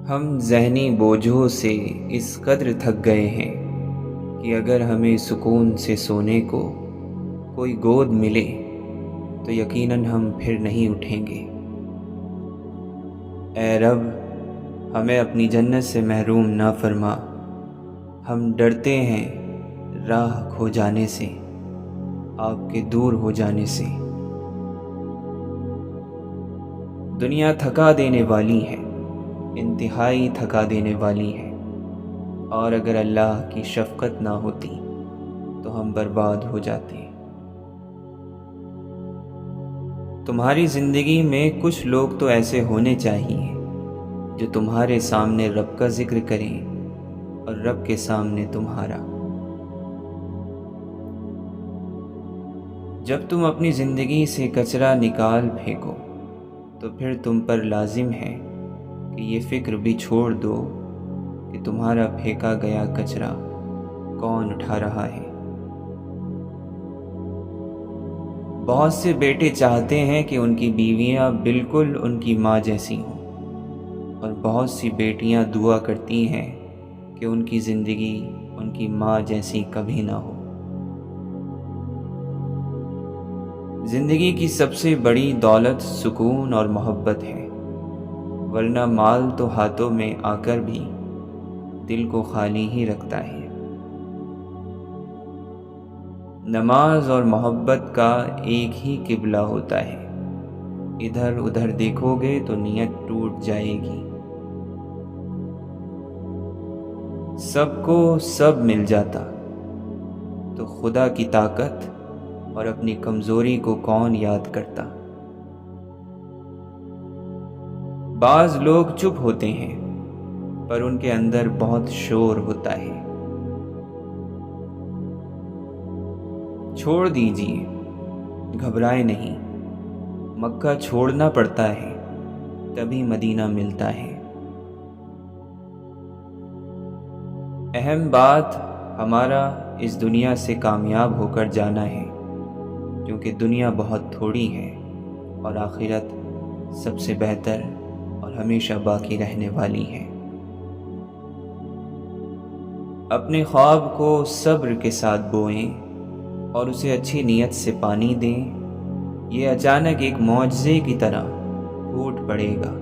ہم ذہنی بوجھوں سے اس قدر تھک گئے ہیں کہ اگر ہمیں سکون سے سونے کو کوئی گود ملے تو یقیناً ہم پھر نہیں اٹھیں گے۔ اے رب، ہمیں اپنی جنت سے محروم نہ فرما۔ ہم ڈرتے ہیں راہ کھو جانے سے، آپ کے دور ہو جانے سے۔ دنیا تھکا دینے والی ہے، انتہائی تھکا دینے والی ہے، اور اگر اللہ کی شفقت نہ ہوتی تو ہم برباد ہو جاتے۔ تمہاری زندگی میں کچھ لوگ تو ایسے ہونے چاہیے جو تمہارے سامنے رب کا ذکر کریں اور رب کے سامنے تمہارا۔ جب تم اپنی زندگی سے کچرا نکال پھینکو تو پھر تم پر لازم ہے کہ یہ فکر بھی چھوڑ دو کہ تمہارا پھینکا گیا کچرا کون اٹھا رہا ہے۔ بہت سے بیٹے چاہتے ہیں کہ ان کی بیویاں بالکل ان کی ماں جیسی ہوں، اور بہت سی بیٹیاں دعا کرتی ہیں کہ ان کی زندگی ان کی ماں جیسی کبھی نہ ہو۔ زندگی کی سب سے بڑی دولت سکون اور محبت ہے، ورنہ مال تو ہاتھوں میں آ کر بھی دل کو خالی ہی رکھتا ہے۔ نماز اور محبت کا ایک ہی قبلہ ہوتا ہے، ادھر ادھر دیکھو گے تو نیت ٹوٹ جائے گی۔ سب کو سب مل جاتا تو خدا کی طاقت اور اپنی کمزوری کو کون یاد کرتا۔ بعض لوگ چپ ہوتے ہیں پر ان کے اندر بہت شور ہوتا ہے۔ چھوڑ دیجئے، گھبرائے نہیں، مکہ چھوڑنا پڑتا ہے تبھی مدینہ ملتا ہے۔ اہم بات ہمارا اس دنیا سے کامیاب ہو کر جانا ہے، کیونکہ دنیا بہت تھوڑی ہے اور آخرت سب سے بہتر اور ہمیشہ باقی رہنے والی ہے۔ اپنے خواب کو صبر کے ساتھ بوئیں اور اسے اچھی نیت سے پانی دیں، یہ اچانک ایک معجزے کی طرح پھوٹ پڑے گا۔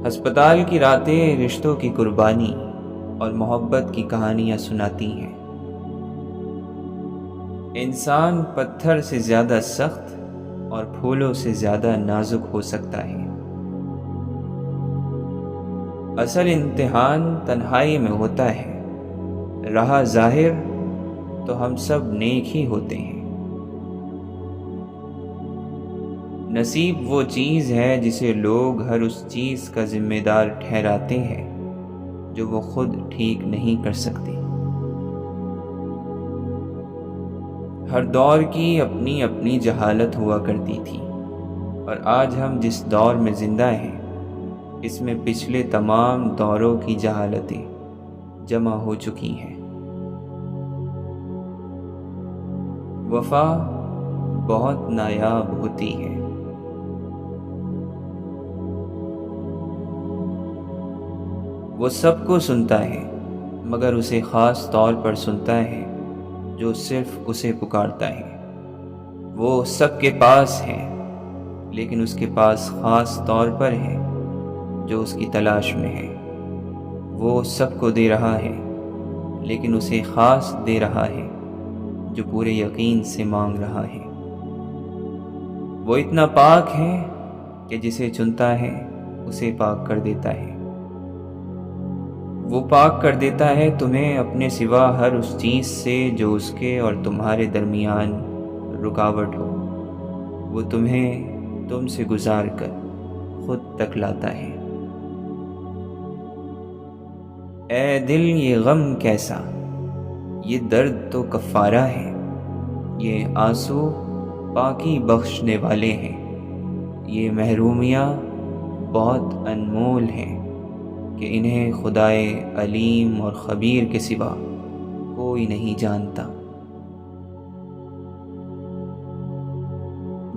ہسپتال کی راتیں رشتوں کی قربانی اور محبت کی کہانیاں سناتی ہیں۔ انسان پتھر سے زیادہ سخت اور پھولوں سے زیادہ نازک ہو سکتا ہے۔ اصل امتحان تنہائی میں ہوتا ہے، رہا ظاہر تو ہم سب نیک ہی ہوتے ہیں۔ نصیب وہ چیز ہے جسے لوگ ہر اس چیز کا ذمہ دار ٹھہراتے ہیں جو وہ خود ٹھیک نہیں کر سکتے۔ ہر دور کی اپنی اپنی جہالت ہوا کرتی تھی، اور آج ہم جس دور میں زندہ ہیں اس میں پچھلے تمام دوروں کی جہالتیں جمع ہو چکی ہیں۔ وفا بہت نایاب ہوتی ہے۔ وہ سب کو سنتا ہے مگر اسے خاص طور پر سنتا ہے جو صرف اسے پکارتا ہے۔ وہ سب کے پاس ہے لیکن اس کے پاس خاص طور پر ہے جو اس کی تلاش میں ہے۔ وہ سب کو دے رہا ہے لیکن اسے خاص دے رہا ہے جو پورے یقین سے مانگ رہا ہے۔ وہ اتنا پاک ہے کہ جسے چنتا ہے اسے پاک کر دیتا ہے۔ وہ پاک کر دیتا ہے تمہیں اپنے سوا ہر اس چیز سے جو اس کے اور تمہارے درمیان رکاوٹ ہو۔ وہ تمہیں تم سے گزار کر خود تک لاتا ہے۔ اے دل یہ غم کیسا، یہ درد تو کفارہ ہے، یہ آنسو پاکی بخشنے والے ہیں، یہ محرومیاں بہت انمول ہیں کہ انہیں خدائے علیم اور خبیر کے سوا کوئی نہیں جانتا۔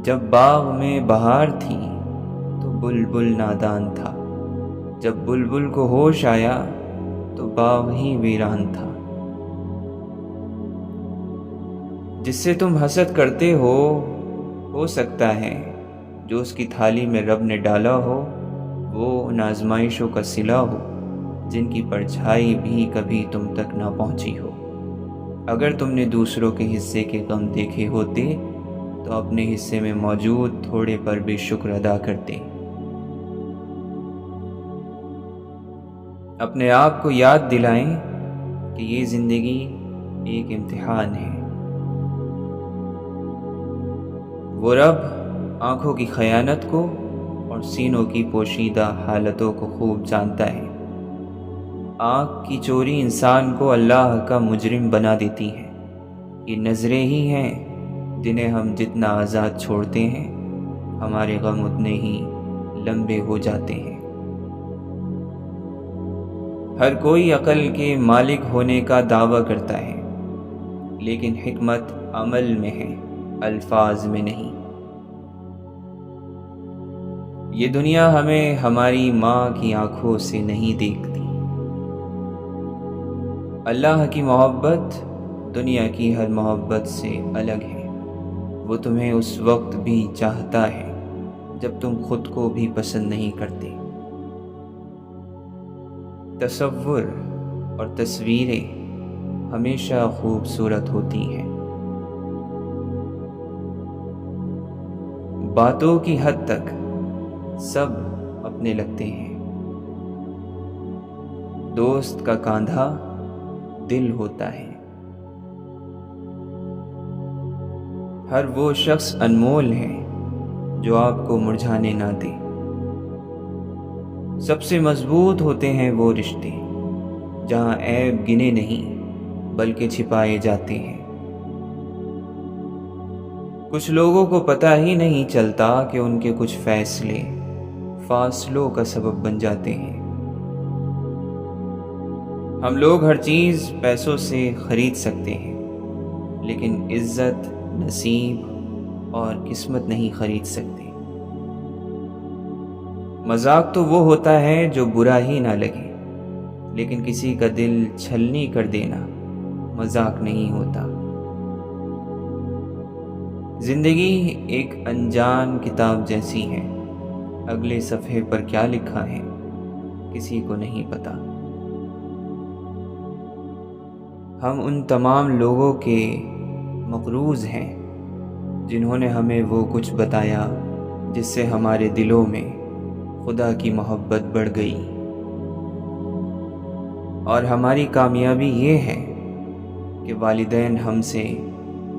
جب باغ میں بہار تھی تو بلبل نادان تھا، جب بلبل کو ہوش آیا تو باغ ہی ویران تھا۔ جس سے تم حسد کرتے ہو سکتا ہے جو اس کی تھالی میں رب نے ڈالا ہو وہ ان آزمائشوں کا صلہ ہو جن کی پرچھائی بھی کبھی تم تک نہ پہنچی ہو۔ اگر تم نے دوسروں کے حصے کے غم دیکھے ہوتے تو اپنے حصے میں موجود تھوڑے پر بھی شکر ادا کرتے۔ اپنے آپ کو یاد دلائیں کہ یہ زندگی ایک امتحان ہے۔ وہ رب آنکھوں کی خیانت کو اور سینوں کی پوشیدہ حالتوں کو خوب جانتا ہے۔ آنکھ کی چوری انسان کو اللہ کا مجرم بنا دیتی ہے۔ یہ نظریں ہی ہیں جنہیں ہم جتنا آزاد چھوڑتے ہیں ہمارے غم اتنے ہی لمبے ہو جاتے ہیں۔ ہر کوئی عقل کے مالک ہونے کا دعویٰ کرتا ہے لیکن حکمت عمل میں ہے، الفاظ میں نہیں۔ یہ دنیا ہمیں ہماری ماں کی آنکھوں سے نہیں دیکھتی۔ اللہ کی محبت دنیا کی ہر محبت سے الگ ہے۔ وہ تمہیں اس وقت بھی چاہتا ہے جب تم خود کو بھی پسند نہیں کرتے۔ تصور اور تصویریں ہمیشہ خوبصورت ہوتی ہیں۔ باتوں کی حد تک سب اپنے لگتے ہیں۔ دوست کا کاندھا دل ہوتا ہے۔ ہر وہ شخص انمول ہے جو آپ کو مرجھانے نہ دے۔ سب سے مضبوط ہوتے ہیں وہ رشتے جہاں عیب گنے نہیں بلکہ چھپائے جاتے ہیں۔ کچھ لوگوں کو پتہ ہی نہیں چلتا کہ ان کے کچھ فیصلے فاصلوں کا سبب بن جاتے ہیں۔ ہم لوگ ہر چیز پیسوں سے خرید سکتے ہیں لیکن عزت، نصیب اور قسمت نہیں خرید سکتے۔ مذاق تو وہ ہوتا ہے جو برا ہی نہ لگے، لیکن کسی کا دل چھلنی کر دینا مذاق نہیں ہوتا۔ زندگی ایک انجان کتاب جیسی ہے، اگلے صفحے پر کیا لکھا ہے کسی کو نہیں پتا۔ ہم ان تمام لوگوں کے مقروض ہیں جنہوں نے ہمیں وہ کچھ بتایا جس سے ہمارے دلوں میں خدا کی محبت بڑھ گئی، اور ہماری کامیابی یہ ہے کہ والدین ہم سے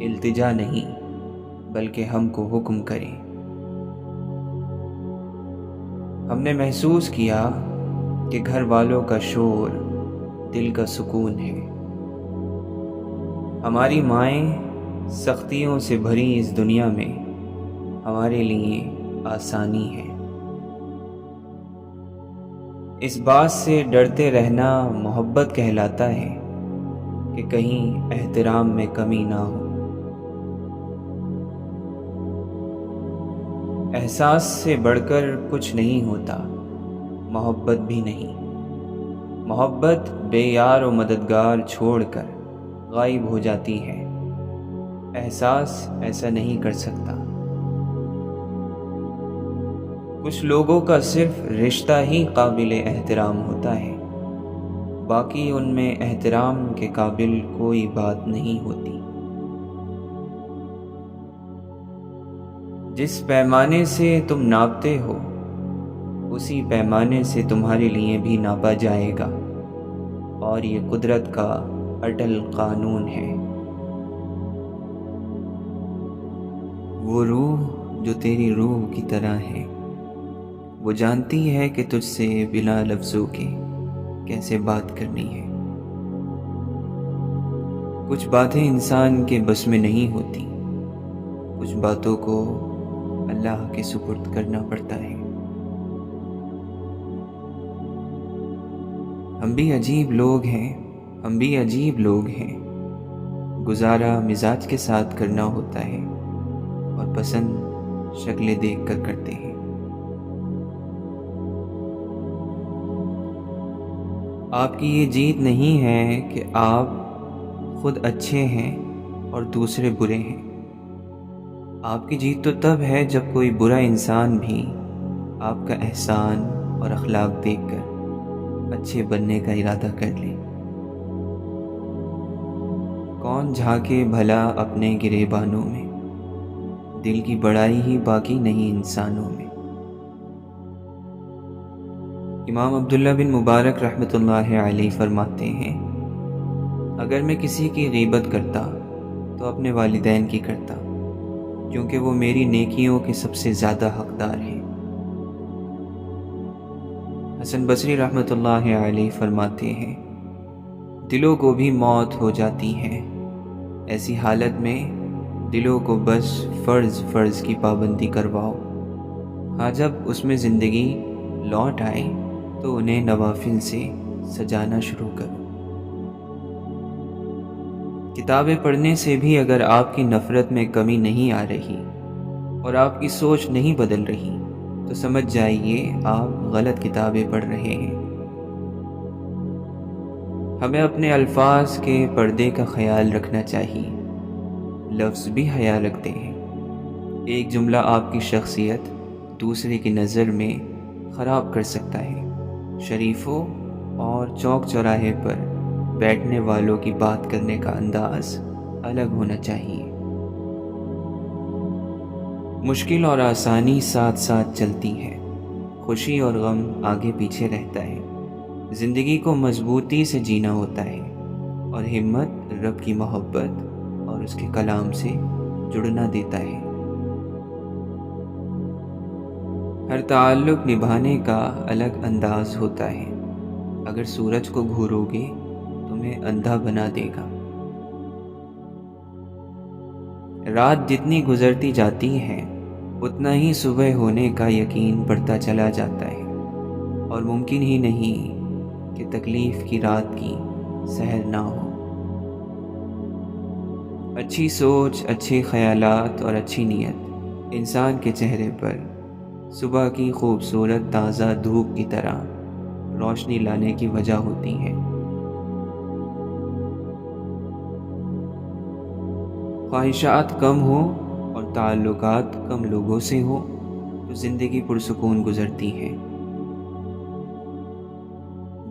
التجا نہیں بلکہ ہم کو حکم کریں۔ ہم نے محسوس کیا کہ گھر والوں کا شور دل کا سکون ہے۔ ہماری مائیں سختیوں سے بھری اس دنیا میں ہمارے لیے آسانی ہے۔ اس بات سے ڈرتے رہنا محبت کہلاتا ہے کہ کہیں احترام میں کمی نہ ہو۔ احساس سے بڑھ کر کچھ نہیں ہوتا، محبت بھی نہیں۔ محبت بے یار و مددگار چھوڑ کر غائب ہو جاتی ہے، احساس ایسا نہیں کر سکتا۔ کچھ لوگوں کا صرف رشتہ ہی قابل احترام ہوتا ہے، باقی ان میں احترام کے قابل کوئی بات نہیں ہوتی۔ جس پیمانے سے تم ناپتے ہو اسی پیمانے سے تمہارے لیے بھی ناپا جائے گا، اور یہ قدرت کا اٹل قانون ہے۔ وہ روح جو تیری روح کی طرح ہے، وہ جانتی ہے کہ تجھ سے بلا لفظوں کے کیسے بات کرنی ہے۔ کچھ باتیں انسان کے بس میں نہیں ہوتی، کچھ باتوں کو اللہ کے سپرد کرنا پڑتا ہے۔ ہم بھی عجیب لوگ ہیں، گزارا مزاج کے ساتھ کرنا ہوتا ہے اور پسند شکلیں دیکھ کر کرتے ہیں۔ آپ کی یہ جیت نہیں ہے کہ آپ خود اچھے ہیں اور دوسرے برے ہیں۔ آپ کی جیت تو تب ہے جب کوئی برا انسان بھی آپ کا احسان اور اخلاق دیکھ کر اچھے بننے کا ارادہ کر لے۔ کون جھانکے بھلا اپنے گریبانوں میں، دل کی بڑائی ہی باقی نہیں انسانوں میں۔ امام عبداللہ بن مبارک رحمۃ اللہ علیہ فرماتے ہیں، اگر میں کسی کی غیبت کرتا تو اپنے والدین کی کرتا، کیونکہ وہ میری نیکیوں کے سب سے زیادہ حقدار ہیں۔ حسن بصری رحمۃ اللہ علیہ فرماتے ہیں، دلوں کو بھی موت ہو جاتی ہے، ایسی حالت میں دلوں کو بس فرض کی پابندی کرواؤ، ہاں جب اس میں زندگی لوٹ آئے تو انہیں نوافل سے سجانا شروع کرو۔ کتابیں پڑھنے سے بھی اگر آپ کی نفرت میں کمی نہیں آ رہی اور آپ کی سوچ نہیں بدل رہی تو سمجھ جائیے آپ غلط کتابیں پڑھ رہے ہیں۔ ہمیں اپنے الفاظ کے پردے کا خیال رکھنا چاہیے۔ لفظ بھی حیا رکھتے ہیں۔ ایک جملہ آپ کی شخصیت دوسرے کی نظر میں خراب کر سکتا ہے۔ شریفوں اور چوک چوراہے پر بیٹھنے والوں کی بات کرنے کا انداز الگ ہونا چاہیے۔ مشکل اور آسانی ساتھ ساتھ چلتی ہے، خوشی اور غم آگے پیچھے رہتا ہے۔ زندگی کو مضبوطی سے جینا ہوتا ہے اور ہمت رب کی محبت اور اس کے کلام سے جڑنا دیتا ہے۔ ہر تعلق نبھانے کا الگ انداز ہوتا ہے۔ اگر سورج کو گھورو گے تمہیں اندھا بنا دے گا۔ رات جتنی گزرتی جاتی ہے اتنا ہی صبح ہونے کا یقین بڑھتا چلا جاتا ہے، اور ممکن ہی نہیں کہ تکلیف کی رات کی سحر نہ ہو۔ اچھی سوچ، اچھے خیالات اور اچھی نیت انسان کے چہرے پر صبح کی خوبصورت تازہ دھوپ کی طرح روشنی لانے کی وجہ ہوتی ہے۔ خواہشات کم ہوں اور تعلقات کم لوگوں سے ہوں تو زندگی پرسکون گزرتی ہے۔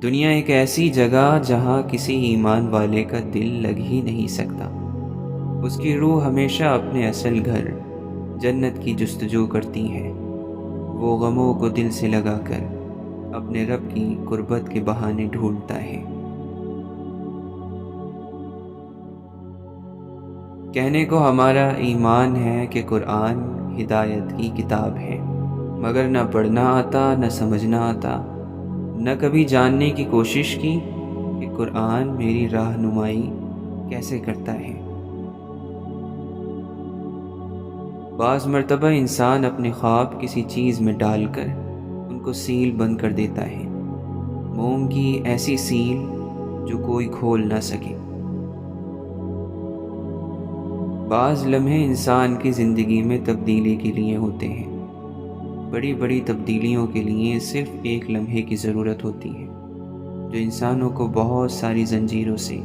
دنیا ایک ایسی جگہ جہاں کسی ایمان والے کا دل لگ ہی نہیں سکتا۔ اس کی روح ہمیشہ اپنے اصل گھر جنت کی جستجو کرتی ہے۔ وہ غموں کو دل سے لگا کر اپنے رب کی قربت کے بہانے ڈھونڈتا ہے۔ کہنے کو ہمارا ایمان ہے کہ قرآن ہدایت کی کتاب ہے، مگر نہ پڑھنا آتا، نہ سمجھنا آتا، نہ کبھی جاننے کی کوشش کی کہ قرآن میری رہنمائی کیسے کرتا ہے۔ بعض مرتبہ انسان اپنے خواب کسی چیز میں ڈال کر ان کو سیل بند کر دیتا ہے، موم کی ایسی سیل جو کوئی کھول نہ سکے۔ بعض لمحے انسان کی زندگی میں تبدیلی کے لیے ہوتے ہیں۔ بڑی بڑی تبدیلیوں کے لیے صرف ایک لمحے کی ضرورت ہوتی ہے جو انسانوں کو بہت ساری زنجیروں سے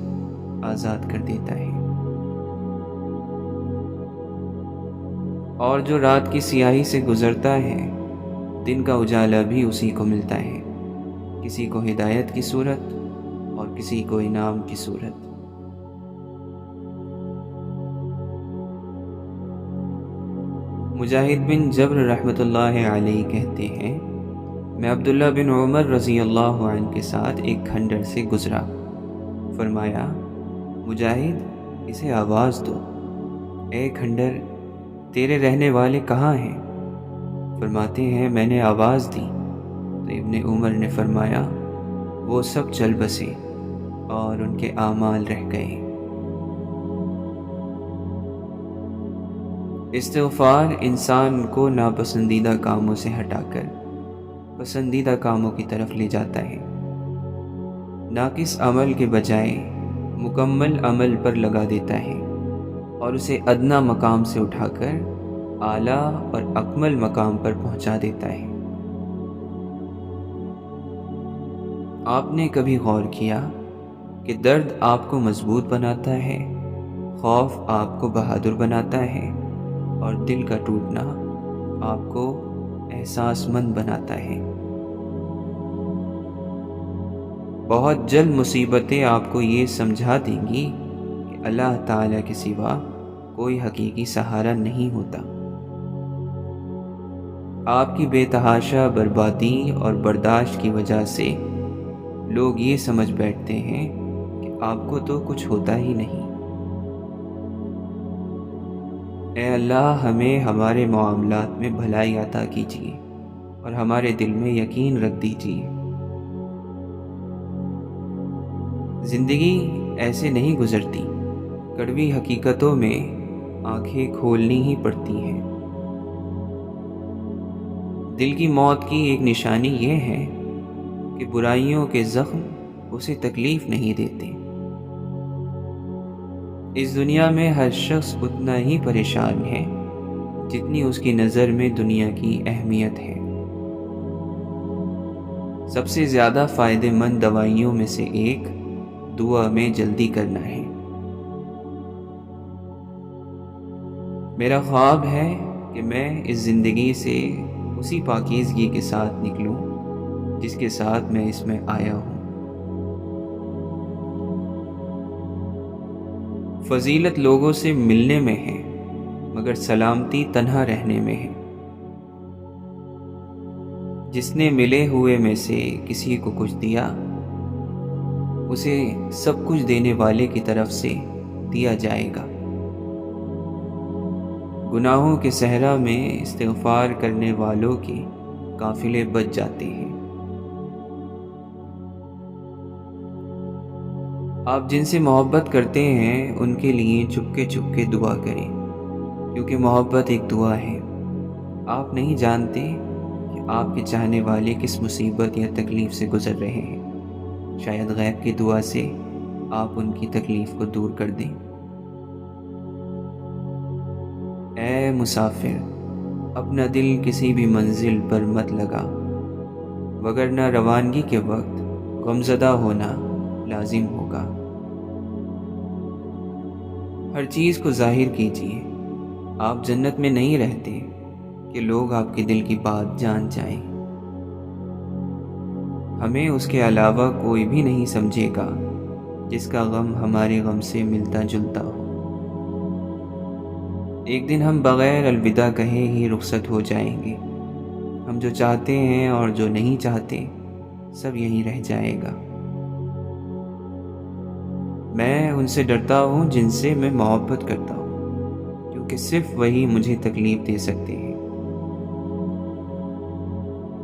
آزاد کر دیتا ہے، اور جو رات کی سیاہی سے گزرتا ہے دن کا اجالا بھی اسی کو ملتا ہے، کسی کو ہدایت کی صورت اور کسی کو انعام کی صورت۔ مجاہد بن جبر رحمۃ اللہ علیہ کہتے ہیں، میں عبداللہ بن عمر رضی اللہ عنہ کے ساتھ ایک کھنڈر سے گزرا۔ فرمایا، مجاہد اسے آواز دو، اے کھنڈر تیرے رہنے والے کہاں ہیں؟ فرماتے ہیں میں نے آواز دی تو ابن عمر نے فرمایا وہ سب چل بسے اور ان کے اعمال رہ گئے۔ استغفار انسان کو ناپسندیدہ کاموں سے ہٹا کر پسندیدہ کاموں کی طرف لے جاتا ہے۔ ناقص عمل کے بجائے مکمل عمل پر لگا دیتا ہے اور اسے ادنیٰ مقام سے اٹھا کر اعلیٰ اور اکمل مقام پر پہنچا دیتا ہے۔ آپ نے کبھی غور کیا کہ درد آپ کو مضبوط بناتا ہے، خوف آپ کو بہادر بناتا ہے، اور دل کا ٹوٹنا آپ کو احساس مند بناتا ہے۔ بہت جلد مصیبتیں آپ کو یہ سمجھا دیں گی کہ اللہ تعالیٰ کے سوا کوئی حقیقی سہارا نہیں ہوتا۔ آپ کی بے تحاشا بربادی اور برداشت کی وجہ سے لوگ یہ سمجھ بیٹھتے ہیں کہ آپ کو تو کچھ ہوتا ہی نہیں۔ اے اللہ، ہمیں ہمارے معاملات میں بھلائی عطا کیجیے اور ہمارے دل میں یقین رکھ دیجیے۔ زندگی ایسے نہیں گزرتی، کڑوی حقیقتوں میں آنکھیں کھولنی ہی پڑتی ہیں۔ دل کی موت کی ایک نشانی یہ ہے کہ برائیوں کے زخم اسے تکلیف نہیں دیتے۔ اس دنیا میں ہر شخص اتنا ہی پریشان ہے جتنی اس کی نظر میں دنیا کی اہمیت ہے۔ سب سے زیادہ فائدہ مند دوائیوں میں سے ایک دعا میں جلدی کرنا ہے۔ میرا خواب ہے کہ میں اس زندگی سے اسی پاکیزگی کے ساتھ نکلوں جس کے ساتھ میں اس میں آیا ہوں۔ فضیلت لوگوں سے ملنے میں ہے، مگر سلامتی تنہا رہنے میں ہے۔ جس نے ملے ہوئے میں سے کسی کو کچھ دیا، اسے سب کچھ دینے والے کی طرف سے دیا جائے گا۔ گناہوں کے صحرا میں استغفار کرنے والوں کے قافلے بچ جاتے ہیں۔ آپ جن سے محبت کرتے ہیں ان کے لیے چپکے چپکے دعا کریں، کیونکہ محبت ایک دعا ہے۔ آپ نہیں جانتے کہ آپ کے چاہنے والے کس مصیبت یا تکلیف سے گزر رہے ہیں۔ شاید غیب کی دعا سے آپ ان کی تکلیف کو دور کر دیں۔ اے مسافر، اپنا دل کسی بھی منزل پر مت لگا، وگرنہ روانگی کے وقت غمزدہ ہونا لازم ہوگا۔ ہر چیز کو ظاہر کیجیے۔ آپ جنت میں نہیں رہتے کہ لوگ آپ کے دل کی بات جان جائیں۔ ہمیں اس کے علاوہ کوئی بھی نہیں سمجھے گا جس کا غم ہمارے غم سے ملتا جلتا ہو۔ ایک دن ہم بغیر الوداع کہے ہی رخصت ہو جائیں گے۔ ہم جو چاہتے ہیں اور جو نہیں چاہتے سب یہیں رہ جائے گا۔ میں ان سے ڈرتا ہوں جن سے میں محبت کرتا ہوں، کیونکہ صرف وہی مجھے تکلیف دے سکتے ہیں۔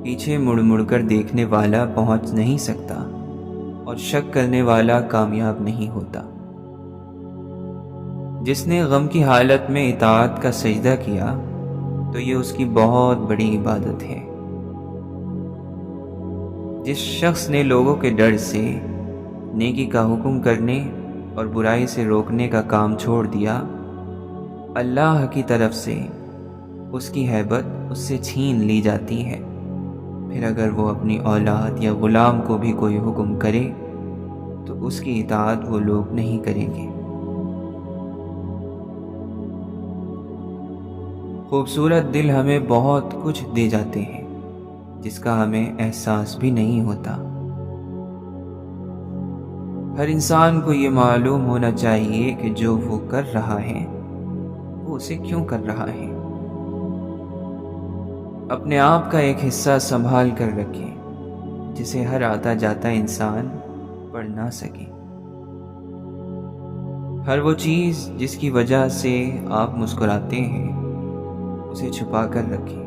پیچھے مڑ مڑ کر دیکھنے والا پہنچ نہیں سکتا، اور شک کرنے والا کامیاب نہیں ہوتا۔ جس نے غم کی حالت میں اطاعت کا سجدہ کیا تو یہ اس کی بہت بڑی عبادت ہے۔ جس شخص نے لوگوں کے ڈر سے نیکی کا حکم کرنے اور برائی سے روکنے کا کام چھوڑ دیا، اللہ کی طرف سے اس کی ہیبت اس سے چھین لی جاتی ہے۔ پھر اگر وہ اپنی اولاد یا غلام کو بھی کوئی حکم کرے تو اس کی اطاعت وہ لوگ نہیں کریں گے۔ خوبصورت دل ہمیں بہت کچھ دے جاتے ہیں جس کا ہمیں احساس بھی نہیں ہوتا۔ ہر انسان کو یہ معلوم ہونا چاہیے کہ جو وہ کر رہا ہے وہ اسے کیوں کر رہا ہے۔ اپنے آپ کا ایک حصہ سنبھال کر رکھیں جسے ہر آتا جاتا انسان پڑھ نہ سکے۔ ہر وہ چیز جس کی وجہ سے آپ مسکراتے ہیں اسے چھپا کر رکھیں۔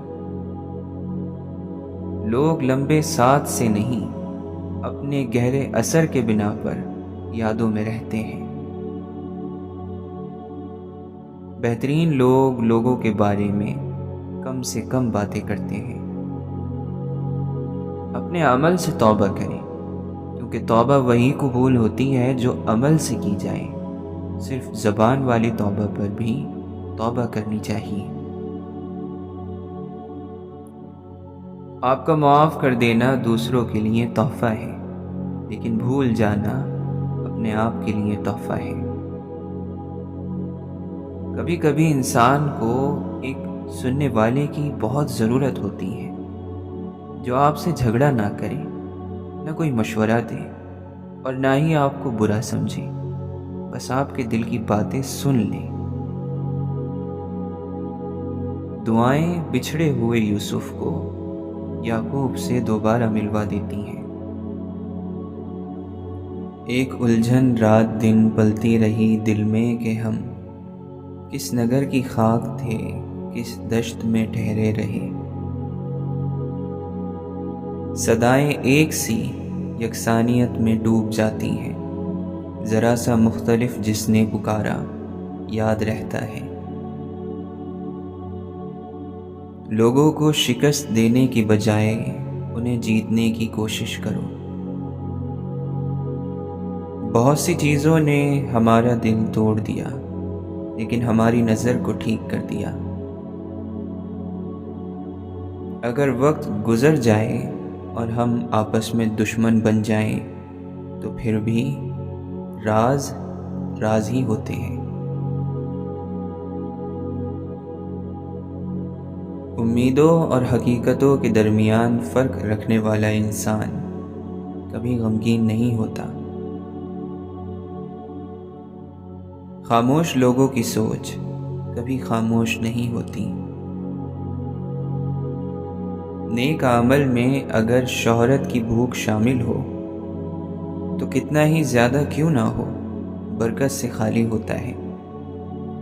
لوگ لمبے ساتھ سے نہیں، اپنے گہرے اثر کے بنا پر یادوں میں رہتے ہیں۔ بہترین لوگ لوگوں کے بارے میں کم سے کم باتیں کرتے ہیں۔ اپنے عمل سے توبہ کریں، کیونکہ توبہ وہی قبول ہوتی ہے جو عمل سے کی جائے۔ صرف زبان والی توبہ پر بھی توبہ کرنی چاہیے۔ آپ کا معاف کر دینا دوسروں کے لیے تحفہ ہے، لیکن بھول جانا اپنے آپ کے لیے تحفہ ہے۔ کبھی کبھی انسان کو ایک سننے والے کی بہت ضرورت ہوتی ہے، جو آپ سے جھگڑا نہ کرے، نہ کوئی مشورہ دے اور نہ ہی آپ کو برا سمجھے، بس آپ کے دل کی باتیں سن لے۔ دعائیں بچھڑے ہوئے یوسف کو یعقوب سے دوبارہ ملوا دیتی ہیں۔ ایک الجھن رات دن پلتی رہی دل میں کہ ہم کس نگر کی خاک تھے، کس دشت میں ٹھہرے رہے۔ صدائیں ایک سی یکسانیت میں ڈوب جاتی ہیں، ذرا سا مختلف جس نے پکارا یاد رہتا ہے۔ لوگوں کو شکست دینے کی بجائے انہیں جیتنے کی کوشش کرو۔ بہت سی چیزوں نے ہمارا دل توڑ دیا، لیکن ہماری نظر کو ٹھیک کر دیا۔ اگر وقت گزر جائے اور ہم آپس میں دشمن بن جائیں تو پھر بھی راز راز ہی ہوتے ہیں۔ امیدوں اور حقیقتوں کے درمیان فرق رکھنے والا انسان کبھی غمگین نہیں ہوتا۔ خاموش لوگوں کی سوچ کبھی خاموش نہیں ہوتی۔ نیک عمل میں اگر شہرت کی بھوک شامل ہو تو کتنا ہی زیادہ کیوں نہ ہو، برکت سے خالی ہوتا ہے۔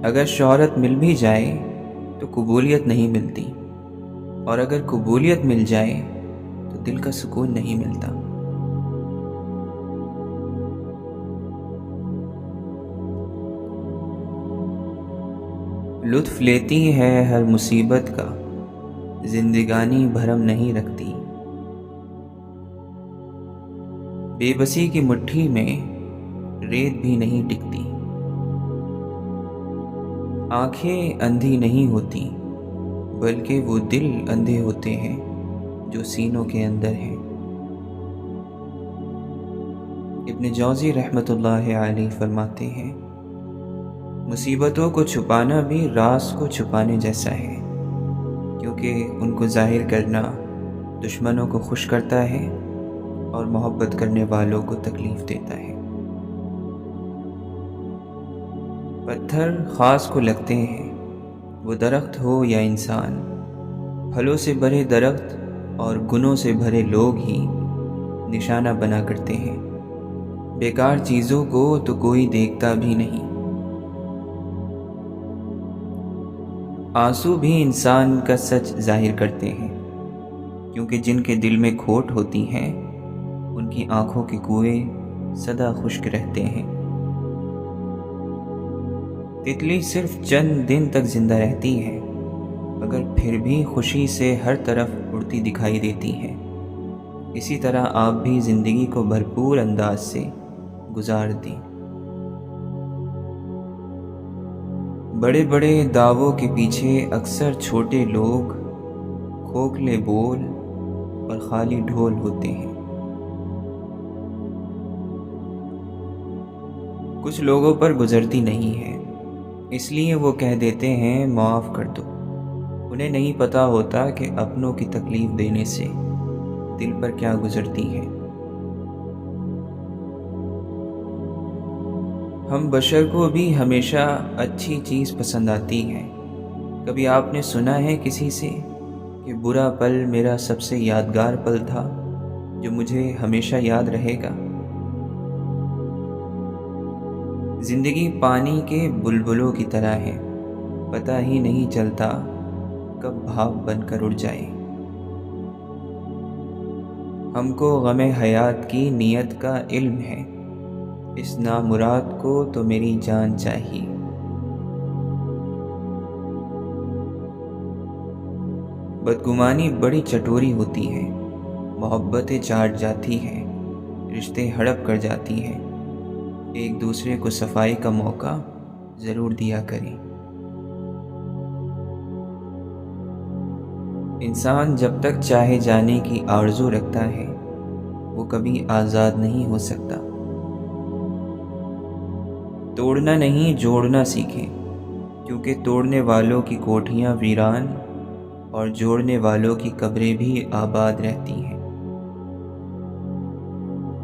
اگر شہرت مل بھی جائے تو قبولیت نہیں ملتی، اور اگر قبولیت مل جائے تو دل کا سکون نہیں ملتا۔ لطف لیتی ہے ہر مصیبت کا، زندگانی بھرم نہیں رکھتی۔ بے بسی کی مٹھی میں ریت بھی نہیں ٹکتی۔ آنکھیں اندھی نہیں ہوتی، بلکہ وہ دل اندھے ہوتے ہیں جو سینوں کے اندر ہیں۔ ابن جوزی رحمۃ اللہ علیہ فرماتے ہیں، مصیبتوں کو چھپانا بھی راز کو چھپانے جیسا ہے، کیونکہ ان کو ظاہر کرنا دشمنوں کو خوش کرتا ہے اور محبت کرنے والوں کو تکلیف دیتا ہے۔ پتھر خاص کو لگتے ہیں، وہ درخت ہو یا انسان۔ پھلوں سے بھرے درخت اور گنوں سے بھرے لوگ ہی نشانہ بنا کرتے ہیں۔ بیکار چیزوں کو تو کوئی دیکھتا بھی نہیں۔ آنسو بھی انسان کا سچ ظاہر کرتے ہیں، کیونکہ جن کے دل میں کھوٹ ہوتی ہے ان کی آنکھوں کے کنویں سدا خشک رہتے ہیں۔ تتلی صرف چند دن تک زندہ رہتی ہے، مگر پھر بھی خوشی سے ہر طرف اڑتی دکھائی دیتی ہے۔ اسی طرح آپ بھی زندگی کو بھرپور انداز سے گزار دیں۔ بڑے بڑے دعووں کے پیچھے اکثر چھوٹے لوگ، کھوکھلے بول اور خالی ڈھول ہوتے ہیں۔ کچھ لوگوں پر گزرتی نہیں ہے، اس لیے وہ کہہ دیتے ہیں معاف کر دو۔ انہیں نہیں پتہ ہوتا کہ اپنوں کی تکلیف دینے سے دل پر کیا گزرتی ہے۔ ہم بشر کو بھی ہمیشہ اچھی چیز پسند آتی ہے۔ کبھی آپ نے سنا ہے کسی سے کہ برا پل میرا سب سے یادگار پل تھا، جو مجھے ہمیشہ یاد رہے گا؟ زندگی پانی کے بلبلوں کی طرح ہے، پتہ ہی نہیں چلتا کب بھاپ بن کر اڑ جائے۔ ہم کو غم حیات کی نیت کا علم ہے، اس نامراد کو تو میری جان چاہیے۔ بدگمانی بڑی چٹوری ہوتی ہے، محبتیں چاٹ جاتی ہیں، رشتے ہڑپ کر جاتی ہیں۔ ایک دوسرے کو صفائی کا موقع ضرور دیا کریں۔ انسان جب تک چاہے جانے کی آرزو رکھتا ہے، وہ کبھی آزاد نہیں ہو سکتا۔ توڑنا نہیں جوڑنا سیکھیں، کیونکہ توڑنے والوں کی کوٹھیاں ویران اور جوڑنے والوں کی قبریں بھی آباد رہتی ہیں۔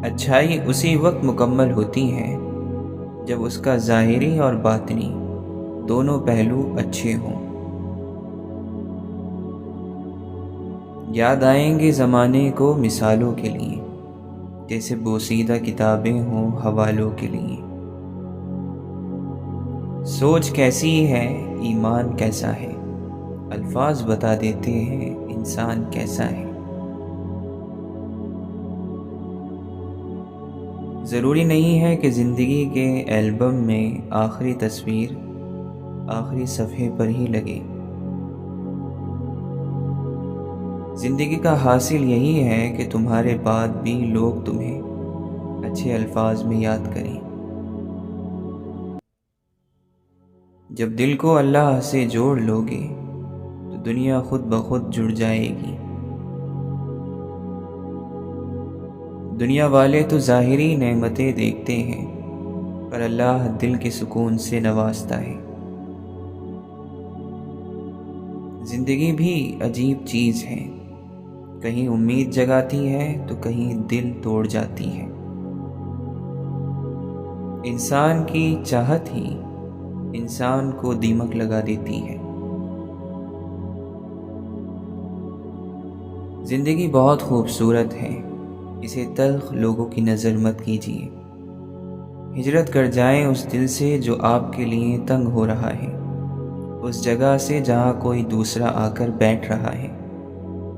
اچھائی اسی وقت مکمل ہوتی ہے جب اس کا ظاہری اور باطنی دونوں پہلو اچھے ہوں۔ یاد آئیں گے زمانے کو مثالوں کے لیے، جیسے بوسیدہ کتابیں ہوں حوالوں کے لیے۔ سوچ کیسی ہے ایمان کیسا ہے، الفاظ بتا دیتے ہیں انسان کیسا ہے۔ ضروری نہیں ہے کہ زندگی کے البم میں آخری تصویر آخری صفحے پر ہی لگے۔ زندگی کا حاصل یہی ہے کہ تمہارے بعد بھی لوگ تمہیں اچھے الفاظ میں یاد کریں۔ جب دل کو اللہ سے جوڑ لوگے تو دنیا خود بخود جڑ جائے گی۔ دنیا والے تو ظاہری نعمتیں دیکھتے ہیں، پر اللہ دل کے سکون سے نوازتا ہے۔ زندگی بھی عجیب چیز ہے، کہیں امید جگاتی ہے تو کہیں دل توڑ جاتی ہے۔ انسان کی چاہت ہی انسان کو دیمک لگا دیتی ہے۔ زندگی بہت خوبصورت ہے، اسے تلخ لوگوں کی نظر مت کیجیے۔ ہجرت کر جائیں اس دل سے جو آپ کے لیے تنگ ہو رہا ہے، اس جگہ سے جہاں کوئی دوسرا آ کر بیٹھ رہا ہے،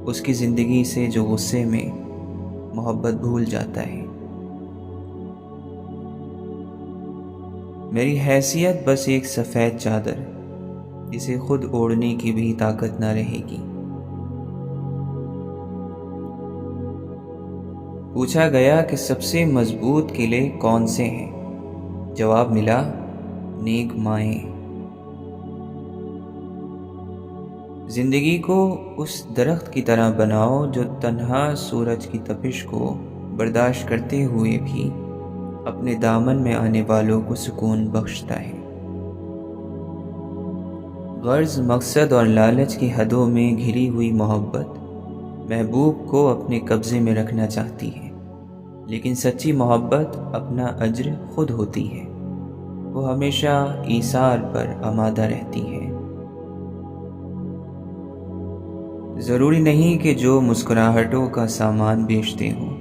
اس کی زندگی سے جو غصے میں محبت بھول جاتا ہے۔ میری حیثیت بس ایک سفید چادر، اسے خود اوڑھنے کی بھی طاقت نہ رہے گی۔ پوچھا گیا کہ سب سے مضبوط قلعے کون سے ہیں؟ جواب ملا، نیک مائیں۔ زندگی کو اس درخت کی طرح بناؤ جو تنہا سورج کی تپش کو برداشت کرتے ہوئے بھی اپنے دامن میں آنے والوں کو سکون بخشتا ہے۔ غرض، مقصد اور لالچ کی حدوں میں گھری ہوئی محبت محبوب کو اپنے قبضے میں رکھنا چاہتی ہے، لیکن سچی محبت اپنا اجر خود ہوتی ہے، وہ ہمیشہ ایثار پر آمادہ رہتی ہے۔ ضروری نہیں کہ جو مسکراہٹوں کا سامان بیچتے ہوں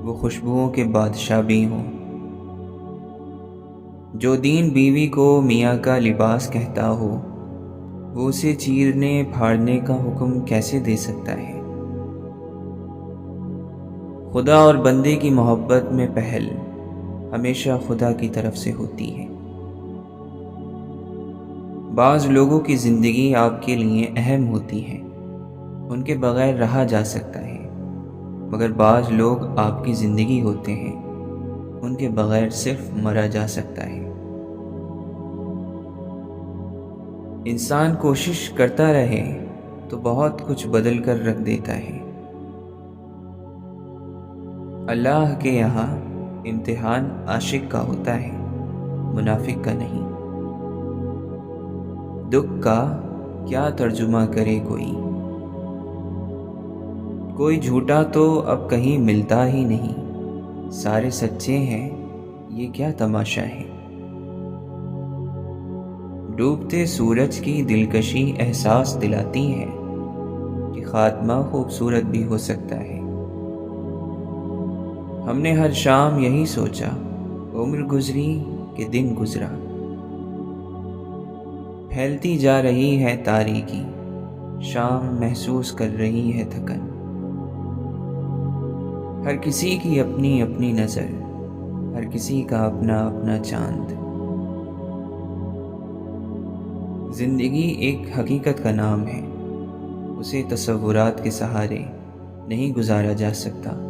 وہ خوشبوؤں کے بادشاہ بھی ہوں۔ جو دین بیوی کو میاں کا لباس کہتا ہو، وہ اسے چیرنے پھاڑنے کا حکم کیسے دے سکتا ہے؟ خدا اور بندے کی محبت میں پہل ہمیشہ خدا کی طرف سے ہوتی ہے۔ بعض لوگوں کی زندگی آپ کے لیے اہم ہوتی ہے، ان کے بغیر رہا جا سکتا ہے، مگر بعض لوگ آپ کی زندگی ہوتے ہیں، ان کے بغیر صرف مرا جا سکتا ہے۔ انسان کوشش کرتا رہے تو بہت کچھ بدل کر رکھ دیتا ہے۔ اللہ کے یہاں امتحان عاشق کا ہوتا ہے، منافق کا نہیں۔ دکھ کا کیا ترجمہ کرے کوئی جھوٹا تو اب کہیں ملتا ہی نہیں، سارے سچے ہیں، یہ کیا تماشا ہے؟ ڈوبتے سورج کی دلکشی احساس دلاتی ہے کہ خاتمہ خوبصورت بھی ہو سکتا ہے۔ ہم نے ہر شام یہی سوچا، عمر گزری کہ دن گزرا۔ پھیلتی جا رہی ہے تاریکی، شام محسوس کر رہی ہے تھکن۔ ہر کسی کی اپنی اپنی نظر، ہر کسی کا اپنا اپنا چاند۔ زندگی ایک حقیقت کا نام ہے، اسے تصورات کے سہارے نہیں گزارا جا سکتا۔